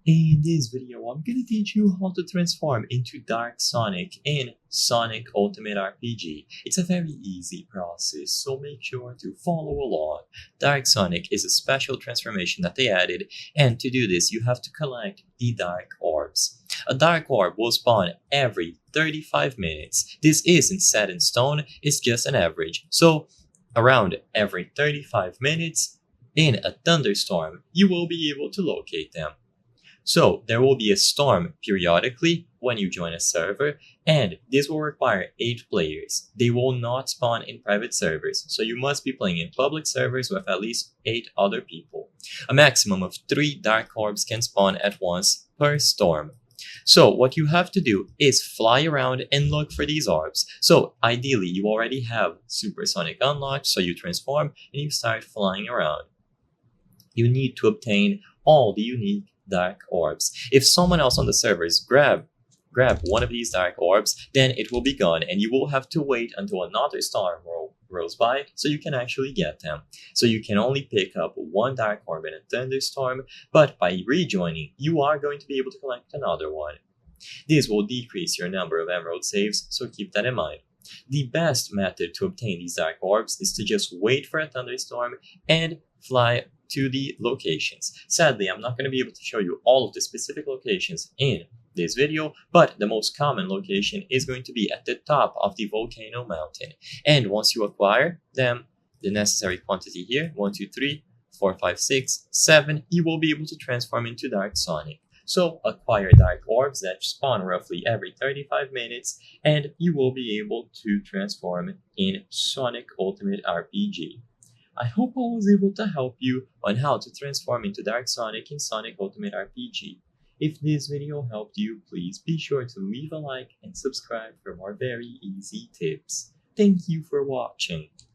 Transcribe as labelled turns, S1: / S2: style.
S1: In this video, I'm gonna teach you how to transform into Dark Sonic in Sonic Ultimate RPG. It's a very easy process, so make sure to follow along. Dark Sonic is a special transformation that they added, and to do this, you have to collect the Dark Orbs. A Dark Orb will spawn every 35 minutes. This isn't set in stone, it's just an average. So, around every 35 minutes, in a thunderstorm, you will be able to locate them. So there will be a storm periodically when you join a server, and this will require 8 players. They will not spawn in private servers, so you must be playing in public servers with at least 8 other people. A maximum of 3 Dark Orbs can spawn at once per storm. So what you have to do is fly around and look for these orbs. So ideally you already have Supersonic unlocked, so you transform and you start flying around. You need to obtain all the unique Dark Orbs. If someone else on the servers grab one of these Dark Orbs, then it will be gone and you will have to wait until another storm rolls by so you can actually get them. So you can only pick up 1 Dark Orb in a thunderstorm, but by rejoining, you are going to be able to collect another one. This will decrease your number of emerald saves, so keep that in mind. The best method to obtain these Dark Orbs is to just wait for a thunderstorm and fly to the locations. Sadly, I'm not going to be able to show you all of the specific locations in this video, but the most common location is going to be at the top of the volcano mountain. And once you acquire them, the necessary quantity here, 1, 2, 3, 4, 5, 6, 7, you will be able to transform into Dark Sonic. So acquire Dark Orbs that spawn roughly every 35 minutes, and you will be able to transform in Sonic Ultimate RPG. I hope I was able to help you on how to transform into Dark Sonic in Sonic Ultimate RPG. If this video helped you, please be sure to leave a like and subscribe for more very easy tips. Thank you for watching.